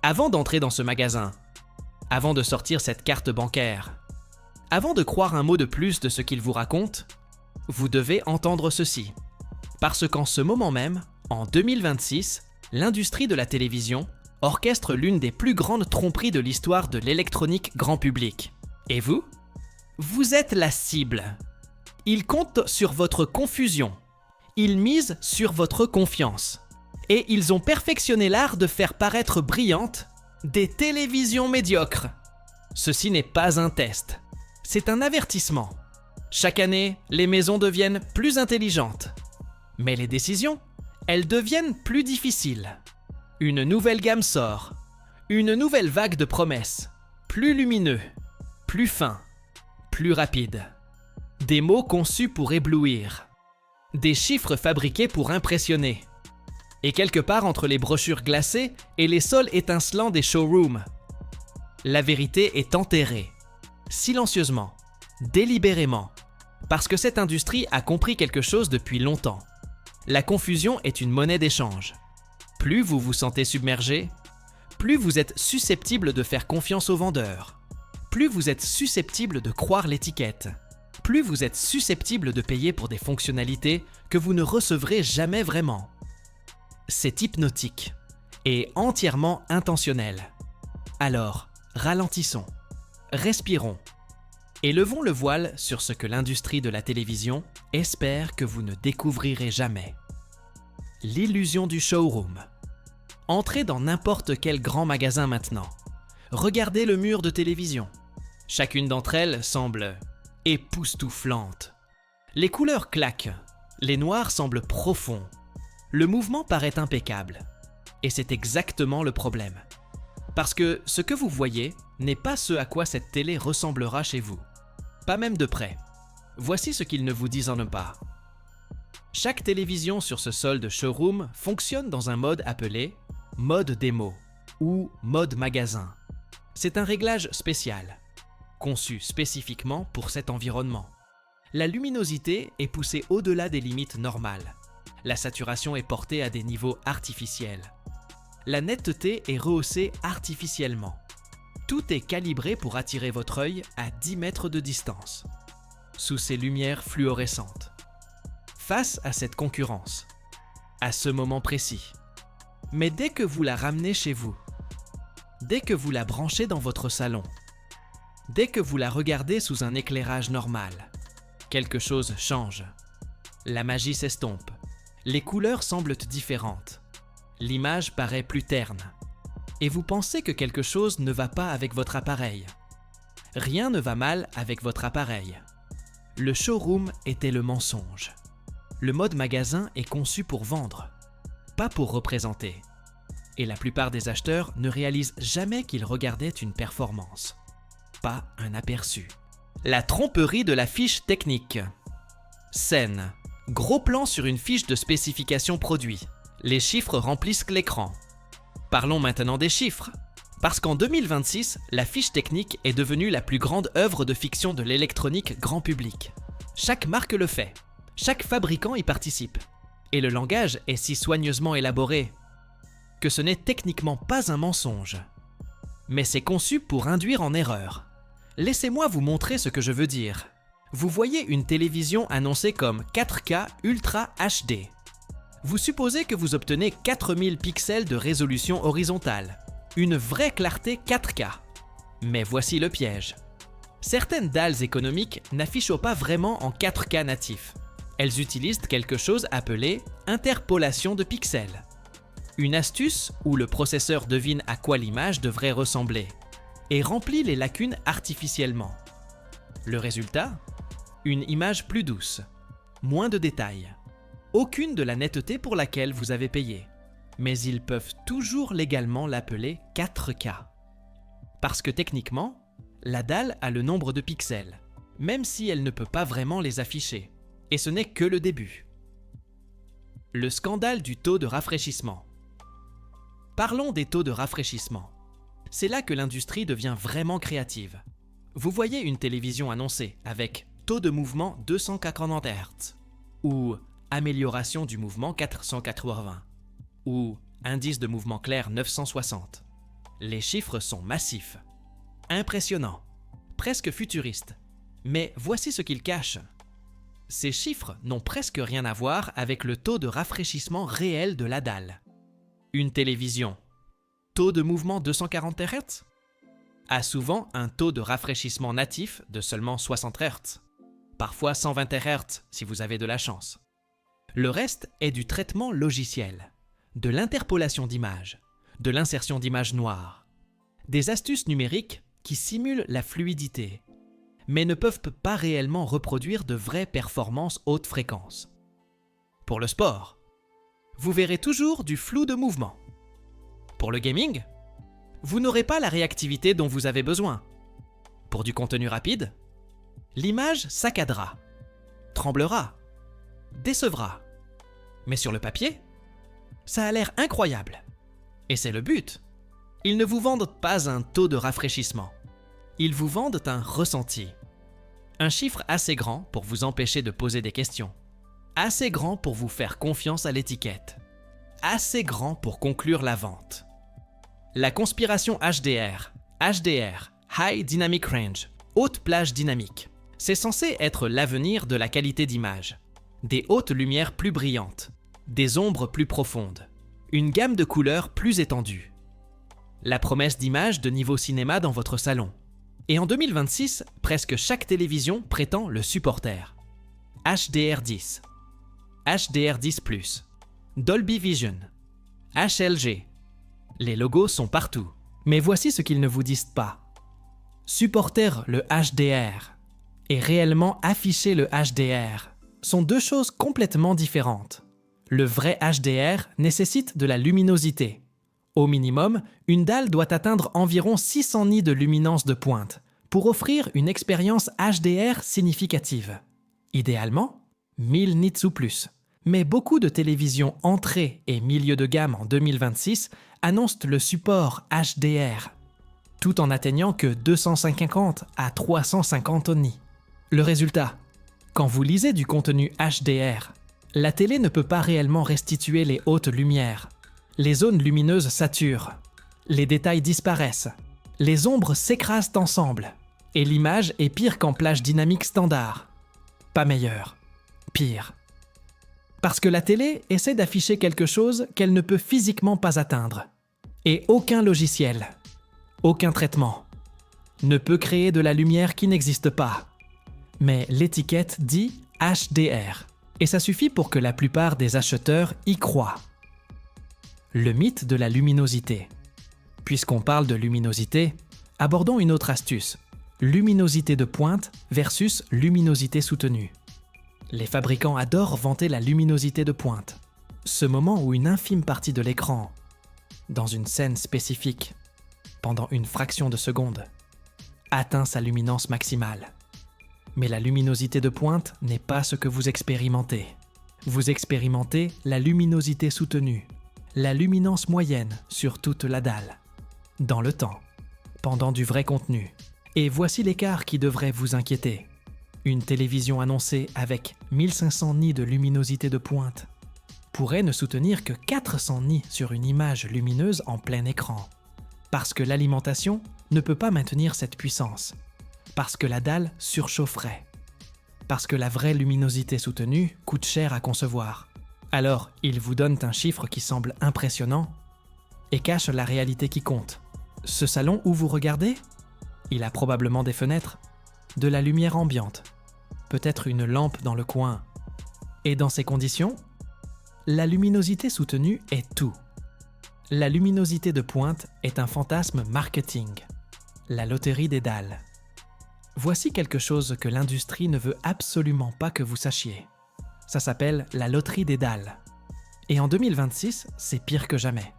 Avant d'entrer dans ce magasin, avant de sortir cette carte bancaire, avant de croire un mot de plus de ce qu'il vous raconte, vous devez entendre ceci. Parce qu'en ce moment même, en 2026, l'industrie de la télévision orchestre l'une des plus grandes tromperies de l'histoire de l'électronique grand public. Et vous? Vous êtes la cible. Ils comptent sur votre confusion. Ils misent sur votre confiance. Et ils ont perfectionné l'art de faire paraître brillantes des télévisions médiocres. Ceci n'est pas un test. C'est un avertissement. Chaque année, les maisons deviennent plus intelligentes. Mais les décisions, elles deviennent plus difficiles. Une nouvelle gamme sort. Une nouvelle vague de promesses. Plus lumineux, plus fin, plus rapide. Des mots conçus pour éblouir. Des chiffres fabriqués pour impressionner. Et quelque part entre les brochures glacées et les sols étincelants des showrooms, la vérité est enterrée, silencieusement, délibérément, parce que cette industrie a compris quelque chose depuis longtemps. La confusion est une monnaie d'échange. Plus vous vous sentez submergé, plus vous êtes susceptible de faire confiance aux vendeurs, plus vous êtes susceptible de croire l'étiquette, plus vous êtes susceptible de payer pour des fonctionnalités que vous ne recevrez jamais vraiment. C'est hypnotique et entièrement intentionnel. Alors, ralentissons, respirons et levons le voile sur ce que l'industrie de la télévision espère que vous ne découvrirez jamais. L'illusion du showroom. Entrez dans n'importe quel grand magasin maintenant. Regardez le mur de télévision. Chacune d'entre elles semble époustouflante. Les couleurs claquent, les noirs semblent profonds. Le mouvement paraît impeccable. Et c'est exactement le problème. Parce que ce que vous voyez n'est pas ce à quoi cette télé ressemblera chez vous. Pas même de près. Voici ce qu'ils ne vous disent en pas. Chaque télévision sur ce sol de showroom fonctionne dans un mode appelé mode démo ou mode magasin. C'est un réglage spécial, conçu spécifiquement pour cet environnement. La luminosité est poussée au-delà des limites normales. La saturation est portée à des niveaux artificiels. La netteté est rehaussée artificiellement. Tout est calibré pour attirer votre œil à 10 mètres de distance, sous ces lumières fluorescentes. Face à cette concurrence, à ce moment précis, mais dès que vous la ramenez chez vous, dès que vous la branchez dans votre salon, dès que vous la regardez sous un éclairage normal, quelque chose change. La magie s'estompe. Les couleurs semblent différentes. L'image paraît plus terne. Et vous pensez que quelque chose ne va pas avec votre appareil. Rien ne va mal avec votre appareil. Le showroom était le mensonge. Le mode magasin est conçu pour vendre, pas pour représenter. Et la plupart des acheteurs ne réalisent jamais qu'ils regardaient une performance, pas un aperçu. La tromperie de la fiche technique. Scène. Gros plan sur une fiche de spécification produit. Les chiffres remplissent l'écran. Parlons maintenant des chiffres. Parce qu'en 2026, la fiche technique est devenue la plus grande œuvre de fiction de l'électronique grand public. Chaque marque le fait. Chaque fabricant y participe. Et le langage est si soigneusement élaboré que ce n'est techniquement pas un mensonge. Mais c'est conçu pour induire en erreur. Laissez-moi vous montrer ce que je veux dire. Vous voyez une télévision annoncée comme 4K Ultra HD. Vous supposez que vous obtenez 4000 pixels de résolution horizontale, une vraie clarté 4K. Mais voici le piège. Certaines dalles économiques n'affichent pas vraiment en 4K natif. Elles utilisent quelque chose appelé interpolation de pixels. Une astuce où le processeur devine à quoi l'image devrait ressembler et remplit les lacunes artificiellement. Le résultat ? Une image plus douce, moins de détails, aucune de la netteté pour laquelle vous avez payé. Mais ils peuvent toujours légalement l'appeler 4K. Parce que techniquement, la dalle a le nombre de pixels, même si elle ne peut pas vraiment les afficher. Et ce n'est que le début. Le scandale du taux de rafraîchissement. Parlons des taux de rafraîchissement. C'est là que l'industrie devient vraiment créative. Vous voyez une télévision annoncée avec taux de mouvement 280 Hz, ou amélioration du mouvement 480, ou indice de mouvement clair 960. Les chiffres sont massifs, impressionnants, presque futuristes. Mais voici ce qu'ils cachent. Ces chiffres n'ont presque rien à voir avec le taux de rafraîchissement réel de la dalle. Une télévision, taux de mouvement 240 Hz, a souvent un taux de rafraîchissement natif de seulement 60 Hz, parfois 120 Hz si vous avez de la chance. Le reste est du traitement logiciel, de l'interpolation d'images, de l'insertion d'images noires, des astuces numériques qui simulent la fluidité, mais ne peuvent pas réellement reproduire de vraies performances haute fréquence. Pour le sport, vous verrez toujours du flou de mouvement. Pour le gaming, vous n'aurez pas la réactivité dont vous avez besoin. Pour du contenu rapide, l'image saccadera, tremblera, décevra. Mais sur le papier, ça a l'air incroyable. Et c'est le but. Ils ne vous vendent pas un taux de rafraîchissement. Ils vous vendent un ressenti. Un chiffre assez grand pour vous empêcher de poser des questions. Assez grand pour vous faire confiance à l'étiquette. Assez grand pour conclure la vente. La conspiration HDR, High Dynamic Range, haute plage dynamique. C'est censé être l'avenir de la qualité d'image. Des hautes lumières plus brillantes, des ombres plus profondes, une gamme de couleurs plus étendue. La promesse d'image de niveau cinéma dans votre salon. Et en 2026, presque chaque télévision prétend le supporter. HDR10, HDR10+, Dolby Vision, HLG. Les logos sont partout. Mais voici ce qu'ils ne vous disent pas. Supporter le HDR et réellement afficher le HDR sont deux choses complètement différentes. Le vrai HDR nécessite de la luminosité. Au minimum, une dalle doit atteindre environ 600 nits de luminance de pointe pour offrir une expérience HDR significative. Idéalement, 1000 nits ou plus. Mais beaucoup de télévisions entrée et milieu de gamme en 2026 annoncent le support HDR, tout en atteignant que 250 à 350 nits. Le résultat, quand vous lisez du contenu HDR, la télé ne peut pas réellement restituer les hautes lumières. Les zones lumineuses saturent, les détails disparaissent, les ombres s'écrasent ensemble, et l'image est pire qu'en plage dynamique standard. Pas meilleure, pire. Parce que la télé essaie d'afficher quelque chose qu'elle ne peut physiquement pas atteindre. Et aucun logiciel, aucun traitement, ne peut créer de la lumière qui n'existe pas. Mais l'étiquette dit HDR, et ça suffit pour que la plupart des acheteurs y croient. Le mythe de la luminosité. Puisqu'on parle de luminosité, abordons une autre astuce. Luminosité de pointe versus luminosité soutenue. Les fabricants adorent vanter la luminosité de pointe. Ce moment où une infime partie de l'écran, dans une scène spécifique, pendant une fraction de seconde, atteint sa luminance maximale. Mais la luminosité de pointe n'est pas ce que vous expérimentez. Vous expérimentez la luminosité soutenue, la luminance moyenne sur toute la dalle, dans le temps, pendant du vrai contenu. Et voici l'écart qui devrait vous inquiéter. Une télévision annoncée avec 1500 nits de luminosité de pointe pourrait ne soutenir que 400 nits sur une image lumineuse en plein écran. Parce que l'alimentation ne peut pas maintenir cette puissance. Parce que la dalle surchaufferait. Parce que la vraie luminosité soutenue coûte cher à concevoir. Alors, ils vous donnent un chiffre qui semble impressionnant et cache la réalité qui compte. Ce salon où vous regardez, il a probablement des fenêtres, de la lumière ambiante, peut-être une lampe dans le coin. Et dans ces conditions, la luminosité soutenue est tout. La luminosité de pointe est un fantasme marketing, la loterie des dalles. Voici quelque chose que l'industrie ne veut absolument pas que vous sachiez. Ça s'appelle la loterie des dalles. Et en 2026, c'est pire que jamais.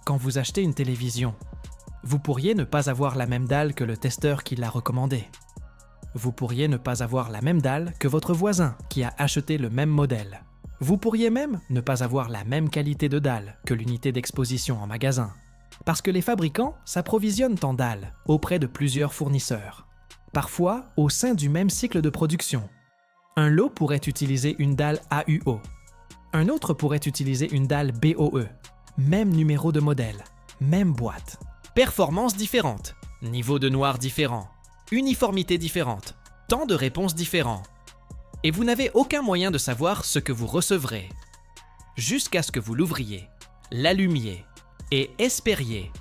Quand vous achetez une télévision, vous pourriez ne pas avoir la même dalle que le testeur qui l'a recommandée. Vous pourriez ne pas avoir la même dalle que votre voisin qui a acheté le même modèle. Vous pourriez même ne pas avoir la même qualité de dalle que l'unité d'exposition en magasin. Parce que les fabricants s'approvisionnent en dalles auprès de plusieurs fournisseurs. Parfois au sein du même cycle de production. Un lot pourrait utiliser une dalle AUO. Un autre pourrait utiliser une dalle BOE. Même numéro de modèle, même boîte. Performances différentes, niveau de noir différent, uniformité différente, temps de réponse différent. Et vous n'avez aucun moyen de savoir ce que vous recevrez. Jusqu'à ce que vous l'ouvriez, l'allumiez et espériez.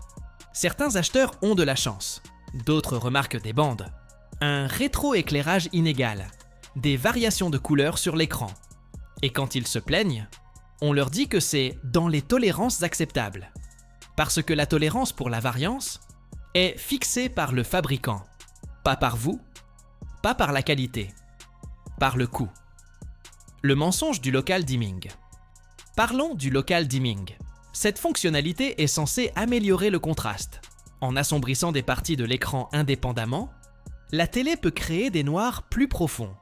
Certains acheteurs ont de la chance, d'autres remarquent des bandes, un rétroéclairage inégal, des variations de couleurs sur l'écran. Et quand ils se plaignent, on leur dit que c'est dans les tolérances acceptables. Parce que la tolérance pour la variance est fixée par le fabricant, pas par vous, pas par la qualité, par le coût. Le mensonge du local dimming. Parlons du local dimming. Cette fonctionnalité est censée améliorer le contraste. En assombrissant des parties de l'écran indépendamment, la télé peut créer des noirs plus profonds,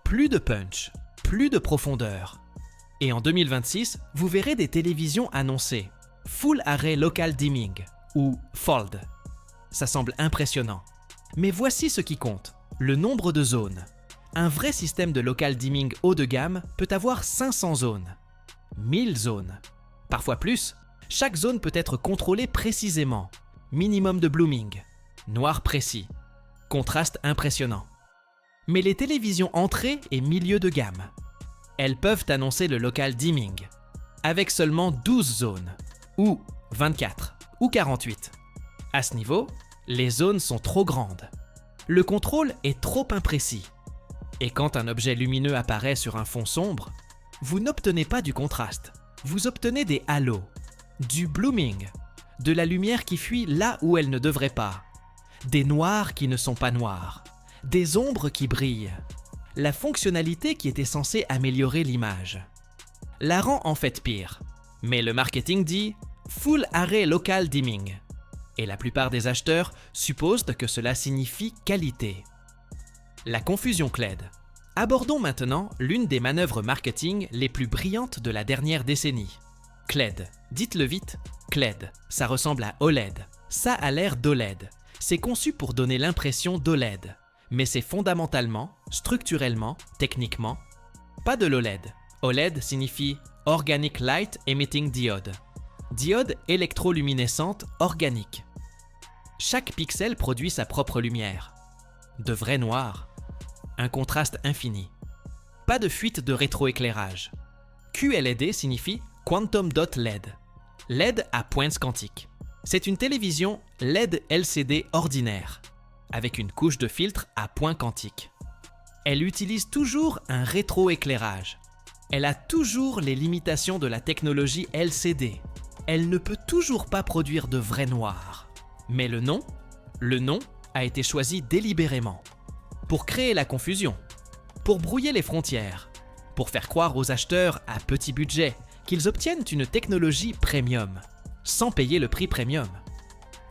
plus de punch, plus de profondeur. Et en 2026, vous verrez des télévisions annoncer Full Array Local Dimming ou FOLD. Ça semble impressionnant. Mais voici ce qui compte, le nombre de zones. Un vrai système de local dimming haut de gamme peut avoir 500 zones, 1000 zones, parfois plus. Chaque zone peut être contrôlée précisément. Minimum de blooming, noir précis, contraste impressionnant. Mais les télévisions entrée et milieu de gamme, elles peuvent annoncer le local dimming, avec seulement 12 zones, ou 24, ou 48. À ce niveau, les zones sont trop grandes. Le contrôle est trop imprécis. Et quand un objet lumineux apparaît sur un fond sombre, vous n'obtenez pas du contraste, vous obtenez des halos, du blooming, de la lumière qui fuit là où elle ne devrait pas, des noirs qui ne sont pas noirs, des ombres qui brillent. La fonctionnalité qui était censée améliorer l'image la rend en fait pire. Mais le marketing dit « Full Array Local Dimming » et la plupart des acheteurs supposent que cela signifie qualité. La confusion CLED. Abordons maintenant l'une des manœuvres marketing les plus brillantes de la dernière décennie. CLED. Dites-le vite, CLED. Ça ressemble à OLED. Ça a l'air d'OLED. C'est conçu pour donner l'impression d'OLED. Mais c'est fondamentalement, structurellement, techniquement, pas de l'OLED. OLED signifie Organic Light Emitting Diode. Diode électroluminescente organique. Chaque pixel produit sa propre lumière. De vrai noir. Un contraste infini. Pas de fuite de rétroéclairage. QLED signifie Quantum Dot LED. LED à pointes quantiques. C'est une télévision LED LCD ordinaire, avec une couche de filtre à points quantiques. Elle utilise toujours un rétroéclairage. Elle a toujours les limitations de la technologie LCD. Elle ne peut toujours pas produire de vrai noir. Mais le nom a été choisi délibérément. Pour créer la confusion, pour brouiller les frontières, pour faire croire aux acheteurs à petit budget qu'ils obtiennent une technologie premium, sans payer le prix premium.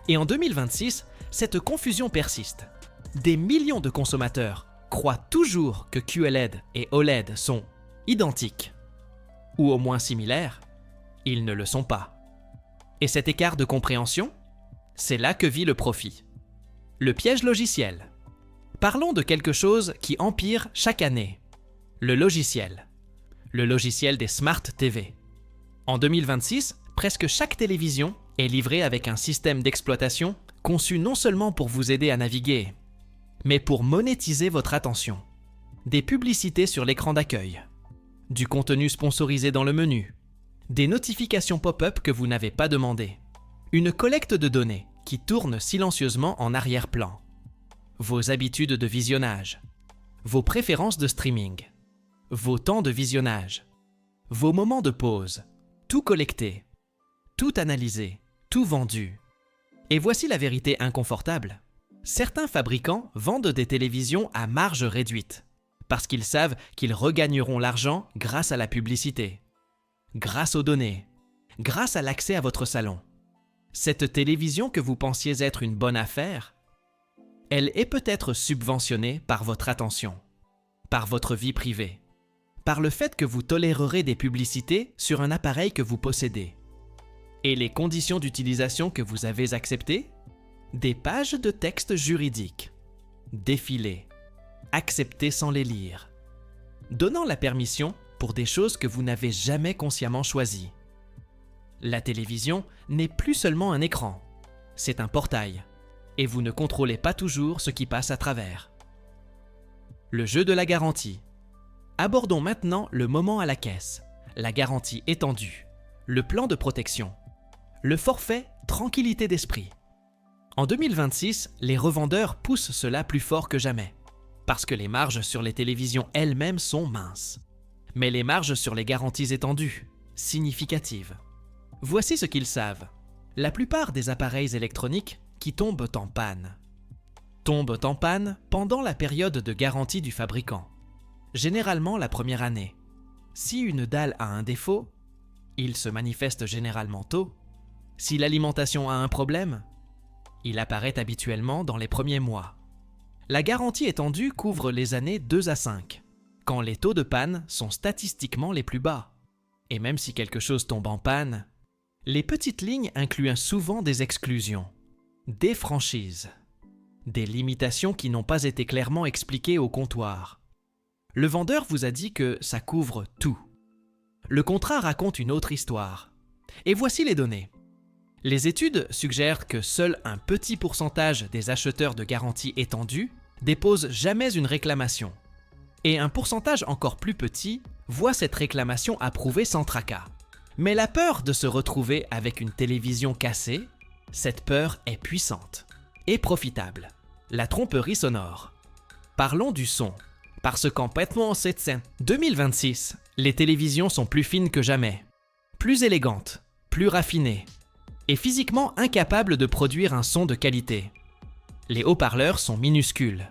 Et en 2026, cette confusion persiste. Des millions de consommateurs croient toujours que QLED et OLED sont identiques, ou au moins similaires. Ils ne le sont pas. Et cet écart de compréhension, c'est là que vit le profit. Le piège logiciel. Parlons de quelque chose qui empire chaque année. Le logiciel. Le logiciel des Smart TV. En 2026, presque chaque télévision est livrée avec un système d'exploitation conçu non seulement pour vous aider à naviguer, mais pour monétiser votre attention. Des publicités sur l'écran d'accueil, du contenu sponsorisé dans le menu, des notifications pop-up que vous n'avez pas demandées, une collecte de données qui tourne silencieusement en arrière-plan, vos habitudes de visionnage, vos préférences de streaming, vos temps de visionnage, vos moments de pause, tout collecté, tout analysé, tout vendu. Et voici la vérité inconfortable. Certains fabricants vendent des télévisions à marge réduite, parce qu'ils savent qu'ils regagneront l'argent grâce à la publicité, grâce aux données, grâce à l'accès à votre salon. Cette télévision que vous pensiez être une bonne affaire, elle est peut-être subventionnée par votre attention, par votre vie privée, par le fait que vous tolérerez des publicités sur un appareil que vous possédez. Et les conditions d'utilisation que vous avez acceptées? Des pages de texte juridique, défilées, acceptées sans les lire, donnant la permission pour des choses que vous n'avez jamais consciemment choisies. La télévision n'est plus seulement un écran, c'est un portail, et vous ne contrôlez pas toujours ce qui passe à travers. Le jeu de la garantie. Abordons maintenant le moment à la caisse, la garantie étendue, le plan de protection, le forfait tranquillité d'esprit. En 2026, les revendeurs poussent cela plus fort que jamais, parce que les marges sur les télévisions elles-mêmes sont minces. Mais les marges sur les garanties étendues, significatives. Voici ce qu'ils savent. La plupart des appareils électroniques qui tombent en panne pendant la période de garantie du fabricant, généralement la première année. Si une dalle a un défaut, il se manifeste généralement tôt. Si l'alimentation a un problème, il apparaît habituellement dans les premiers mois. La garantie étendue couvre les années 2 à 5, quand les taux de panne sont statistiquement les plus bas. Et même si quelque chose tombe en panne, les petites lignes incluent souvent des exclusions, des franchises, des limitations qui n'ont pas été clairement expliquées au comptoir. Le vendeur vous a dit que ça couvre tout. Le contrat raconte une autre histoire. Et voici les données. Les études suggèrent que seul un petit pourcentage des acheteurs de garantie étendue déposent jamais une réclamation. Et un pourcentage encore plus petit voit cette réclamation approuvée sans tracas. Mais la peur de se retrouver avec une télévision cassée, cette peur est puissante et profitable. La tromperie sonore. Parlons du son. Parce qu'en 2026, les télévisions sont plus fines que jamais, plus élégantes, plus raffinées, et physiquement incapables de produire un son de qualité. Les haut-parleurs sont minuscules,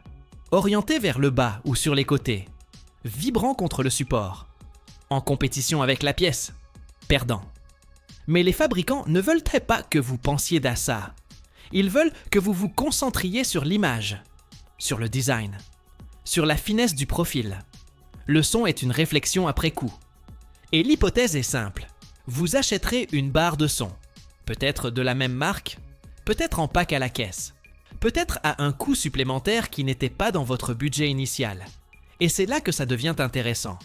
orientés vers le bas ou sur les côtés, vibrants contre le support, en compétition avec la pièce, perdant. Mais les fabricants ne veulent pas que vous pensiez à ça. Ils veulent que vous vous concentriez sur l'image, sur le design, sur la finesse du profil. Le son est une réflexion après coup. Et l'hypothèse est simple. Vous achèterez une barre de son, peut-être de la même marque, peut-être en pack à la caisse, peut-être à un coût supplémentaire qui n'était pas dans votre budget initial. Et c'est là que ça devient intéressant.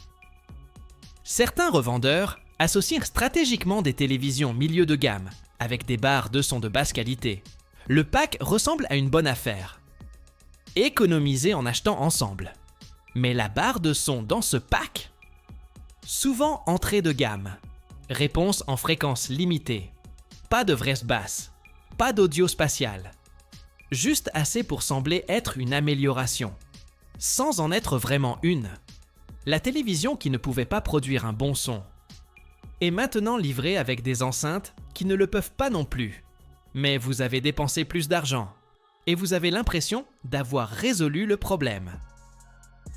Certains revendeurs associent stratégiquement des télévisions milieu de gamme avec des barres de son de basse qualité. Le pack ressemble à une bonne affaire. Économisez en achetant ensemble. Mais la barre de son dans ce pack? Souvent entrée de gamme. Réponse en fréquence limitée. Pas de vraie basse. Pas d'audio spatial. Juste assez pour sembler être une amélioration. Sans en être vraiment une. La télévision qui ne pouvait pas produire un bon son est maintenant livrée avec des enceintes qui ne le peuvent pas non plus. Mais vous avez dépensé plus d'argent et vous avez l'impression d'avoir résolu le problème.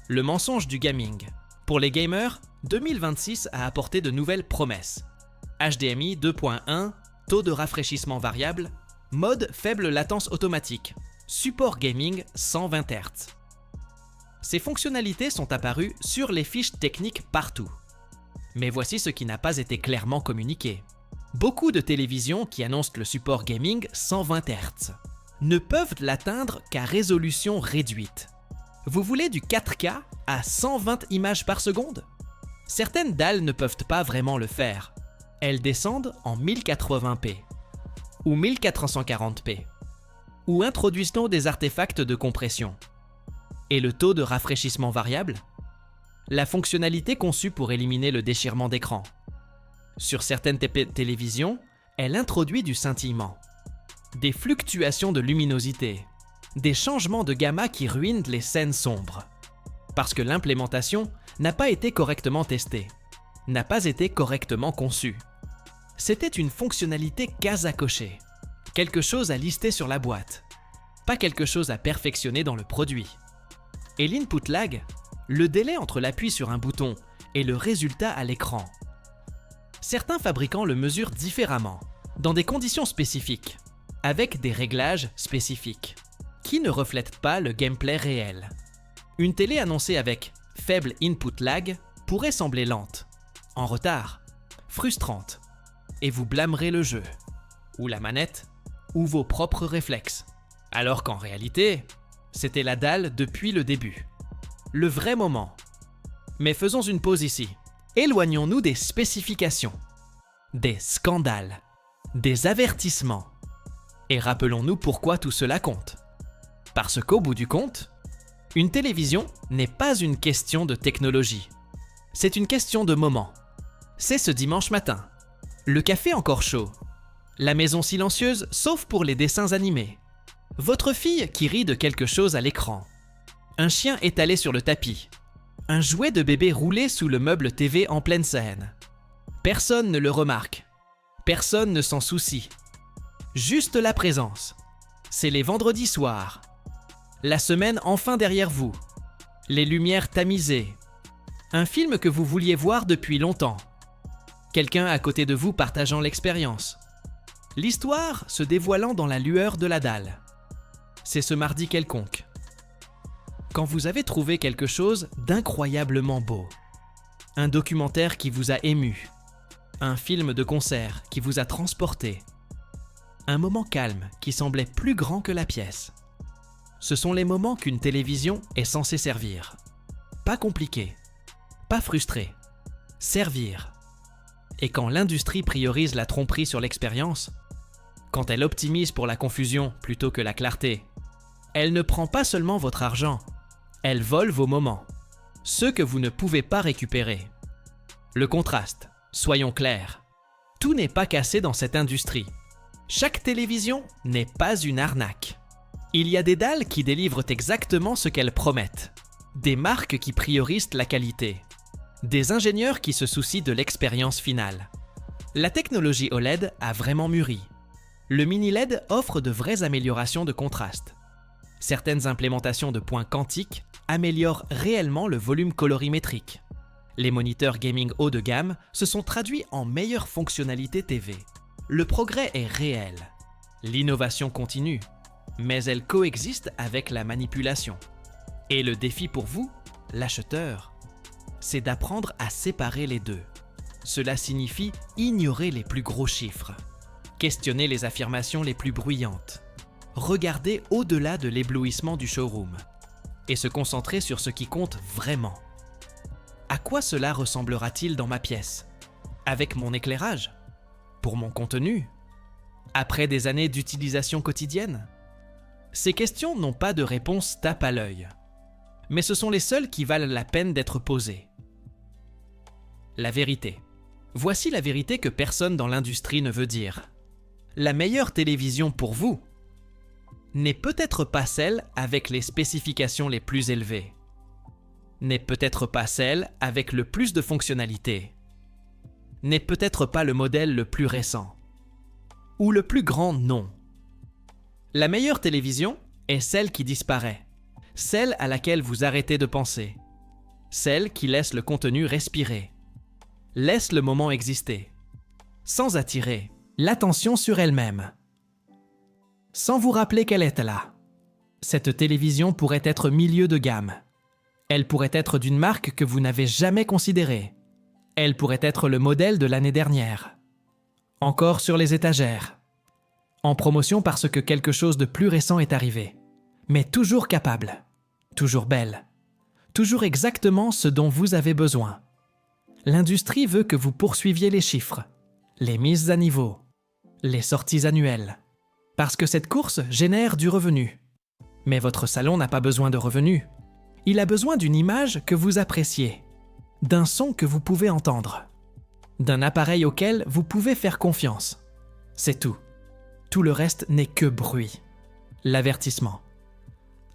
Le mensonge du gaming. Pour les gamers, 2026 a apporté de nouvelles promesses. HDMI 2.1, taux de rafraîchissement variable, mode faible latence automatique, support gaming 120 Hz. Ces fonctionnalités sont apparues sur les fiches techniques partout. Mais voici ce qui n'a pas été clairement communiqué. Beaucoup de télévisions qui annoncent le support gaming 120 Hz ne peuvent l'atteindre qu'à résolution réduite. Vous voulez du 4K à 120 images par seconde? Certaines dalles ne peuvent pas vraiment le faire. Elles descendent en 1080p ou 1440p ou introduisent des artefacts de compression. Et le taux de rafraîchissement variable? La fonctionnalité conçue pour éliminer le déchirement d'écran. Sur certaines télévisions, elle introduit du scintillement, des fluctuations de luminosité, des changements de gamma qui ruinent les scènes sombres. Parce que l'implémentation n'a pas été correctement testée, n'a pas été correctement conçue. C'était une fonctionnalité case à cocher, quelque chose à lister sur la boîte, pas quelque chose à perfectionner dans le produit. Et l'input lag, le délai entre l'appui sur un bouton et le résultat à l'écran. Certains fabricants le mesurent différemment, dans des conditions spécifiques, avec des réglages spécifiques, qui ne reflètent pas le gameplay réel. Une télé annoncée avec faible input lag pourrait sembler lente, en retard, frustrante, et vous blâmerez le jeu, ou la manette, ou vos propres réflexes. Alors qu'en réalité, c'était la dalle depuis le début. Le vrai moment. Mais faisons une pause ici. Éloignons-nous des spécifications, des scandales, des avertissements Et rappelons-nous pourquoi tout cela compte. Parce qu'au bout du compte, une télévision n'est pas une question de technologie. C'est une question de moment. C'est ce dimanche matin. Le café encore chaud. La maison silencieuse, sauf pour les dessins animés. Votre fille qui rit de quelque chose à l'écran. Un chien étalé sur le tapis. Un jouet de bébé roulé sous le meuble TV en pleine scène. Personne ne le remarque. Personne ne s'en soucie. Juste la présence. C'est les vendredis soirs. La semaine enfin derrière vous. Les lumières tamisées. Un film que vous vouliez voir depuis longtemps. Quelqu'un à côté de vous partageant l'expérience. L'histoire se dévoilant dans la lueur de la dalle. C'est ce mardi quelconque. Quand vous avez trouvé quelque chose d'incroyablement beau. Un documentaire qui vous a ému. Un film de concert qui vous a transporté. Un moment calme qui semblait plus grand que la pièce. Ce sont les moments qu'une télévision est censée servir. Pas compliqué, pas frustré. Servir. Et quand l'industrie priorise la tromperie sur l'expérience, quand elle optimise pour la confusion plutôt que la clarté, elle ne prend pas seulement votre argent, elle vole vos moments, ceux que vous ne pouvez pas récupérer. Le contraste, soyons clairs, tout n'est pas cassé dans cette industrie. Chaque télévision n'est pas une arnaque. Il y a des dalles qui délivrent exactement ce qu'elles promettent, des marques qui priorisent la qualité, des ingénieurs qui se soucient de l'expérience finale. La technologie OLED a vraiment mûri. Le mini LED offre de vraies améliorations de contraste. Certaines implémentations de points quantiques améliorent réellement le volume colorimétrique. Les moniteurs gaming haut de gamme se sont traduits en meilleure fonctionnalité TV. Le progrès est réel. L'innovation continue, mais elle coexiste avec la manipulation. Et le défi pour vous, l'acheteur, c'est d'apprendre à séparer les deux. Cela signifie ignorer les plus gros chiffres, questionner les affirmations les plus bruyantes, regarder au-delà de l'éblouissement du showroom et se concentrer sur ce qui compte vraiment. À quoi cela ressemblera-t-il dans ma pièce? Avec mon éclairage? Pour mon contenu? Après des années d'utilisation quotidienne? Ces questions n'ont pas de réponse tape à l'œil, mais ce sont les seules qui valent la peine d'être posées. La vérité. Voici la vérité que personne dans l'industrie ne veut dire. La meilleure télévision pour vous n'est peut-être pas celle avec les spécifications les plus élevées, n'est peut-être pas celle avec le plus de fonctionnalités, n'est peut-être pas le modèle le plus récent, ou le plus grand nom. La meilleure télévision est celle qui disparaît, celle à laquelle vous arrêtez de penser, celle qui laisse le contenu respirer, laisse le moment exister, sans attirer l'attention sur elle-même, sans vous rappeler qu'elle est là. Cette télévision pourrait être milieu de gamme. Elle pourrait être d'une marque que vous n'avez jamais considérée. Elle pourrait être le modèle de l'année dernière. Encore sur les étagères. En promotion parce que quelque chose de plus récent est arrivé. Mais toujours capable. Toujours belle. Toujours exactement ce dont vous avez besoin. L'industrie veut que vous poursuiviez les chiffres, les mises à niveau, les sorties annuelles. Parce que cette course génère du revenu. Mais votre salon n'a pas besoin de revenus. Il a besoin d'une image que vous appréciez, d'un son que vous pouvez entendre, d'un appareil auquel vous pouvez faire confiance. C'est tout. Tout le reste n'est que bruit. L'avertissement.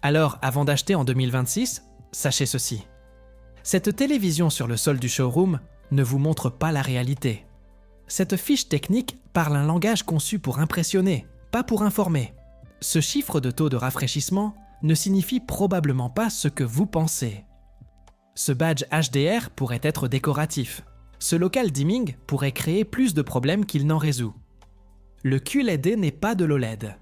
Alors, avant d'acheter en 2026, sachez ceci. Cette télévision sur le sol du showroom ne vous montre pas la réalité. Cette fiche technique parle un langage conçu pour impressionner, pas pour informer. Ce chiffre de taux de rafraîchissement ne signifie probablement pas ce que vous pensez. Ce badge HDR pourrait être décoratif. Ce local dimming pourrait créer plus de problèmes qu'il n'en résout. Le QLED n'est pas de l'OLED.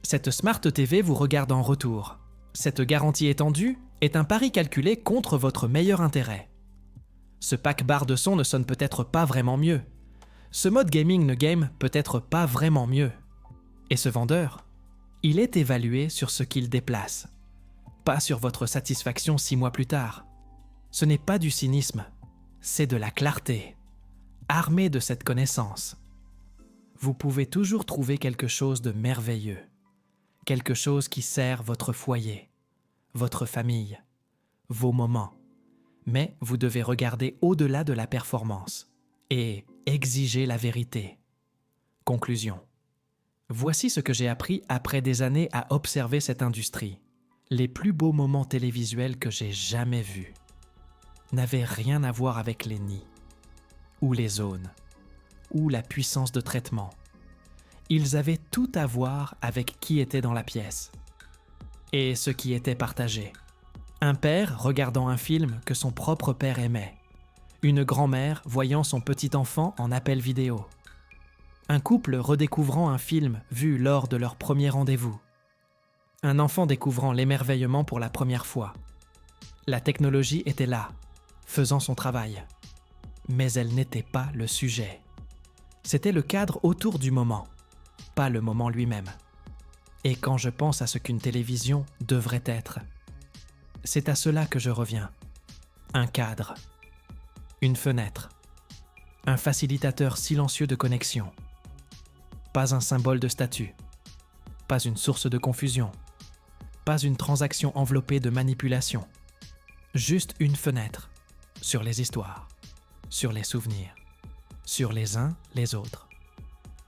Cette Smart TV vous regarde en retour. Cette garantie étendue est un pari calculé contre votre meilleur intérêt. Ce pack barre de son ne sonne peut-être pas vraiment mieux. Ce mode gaming ne game peut-être pas vraiment mieux. Et ce vendeur, il est évalué sur ce qu'il déplace, pas sur votre satisfaction 6 mois plus tard. Ce n'est pas du cynisme, c'est de la clarté, armée de cette connaissance. vous pouvez toujours trouver quelque chose de merveilleux, quelque chose qui sert votre foyer, votre famille, vos moments. Mais vous devez regarder au-delà de la performance et exiger la vérité. Conclusion. Voici ce que j'ai appris après des années à observer cette industrie. Les plus beaux moments télévisuels que j'ai jamais vus n'avaient rien à voir avec les nids, ou les zones, ou la puissance de traitement. Ils avaient tout à voir avec qui était dans la pièce et ce qui était partagé. Un père regardant un film que son propre père aimait. Une grand-mère voyant son petit enfant en appel vidéo. Un couple redécouvrant un film vu lors de leur premier rendez-vous. Un enfant découvrant l'émerveillement pour la première fois. La technologie était là, faisant son travail. Mais elle n'était pas le sujet. C'était le cadre autour du moment, pas le moment lui-même. Et quand je pense à ce qu'une télévision devrait être, c'est à cela que je reviens. Un cadre, une fenêtre, un facilitateur silencieux de connexion. Pas un symbole de statut, pas une source de confusion, pas une transaction enveloppée de manipulation. Juste une fenêtre sur les histoires, sur les souvenirs, sur les uns les autres.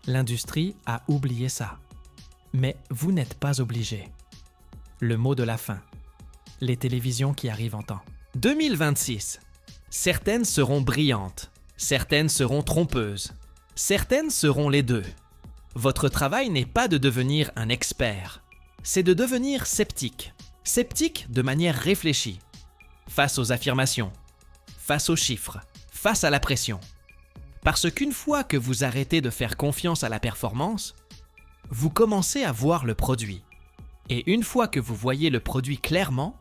L'industrie a oublié ça. Mais vous n'êtes pas obligé. Le mot de la fin. Les télévisions qui arrivent en temps. 2026. Certaines seront brillantes. Certaines seront trompeuses. Certaines seront les deux. Votre travail n'est pas de devenir un expert. C'est de devenir sceptique. Sceptique de manière réfléchie. Face aux affirmations. Face aux chiffres. Face à la pression. Parce qu'une fois que vous arrêtez de faire confiance à la performance, vous commencez à voir le produit. Et une fois que vous voyez le produit clairement,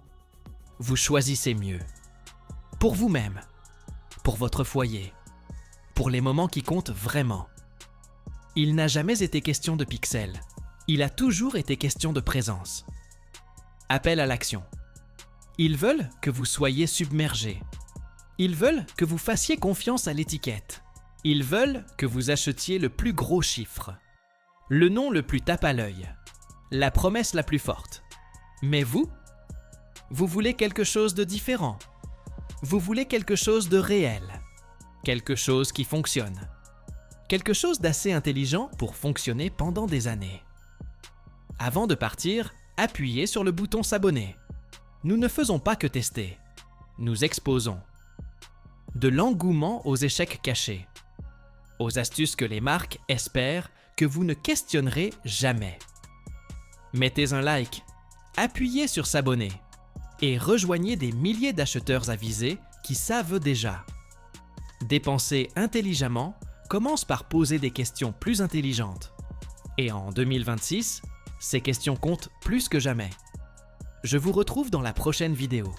vous choisissez mieux. Pour vous-même, pour votre foyer, pour les moments qui comptent vraiment. Il n'a jamais été question de pixels. Il a toujours été question de présence. Appel à l'action. Ils veulent que vous soyez submergé. Ils veulent que vous fassiez confiance à l'étiquette. Ils veulent que vous achetiez le plus gros chiffre. Le nom le plus tape à l'œil, la promesse la plus forte. Mais vous voulez quelque chose de différent. Vous voulez quelque chose de réel, quelque chose qui fonctionne, quelque chose d'assez intelligent pour fonctionner pendant des années. Avant de partir, appuyez sur le bouton s'abonner. Nous ne faisons pas que tester, nous exposons. De l'engouement aux échecs cachés, aux astuces que les marques espèrent que vous ne questionnerez jamais. Mettez un like, appuyez sur s'abonner et rejoignez des milliers d'acheteurs avisés qui savent déjà. Dépenser intelligemment commence par poser des questions plus intelligentes. Et en 2026, ces questions comptent plus que jamais. Je vous retrouve dans la prochaine vidéo.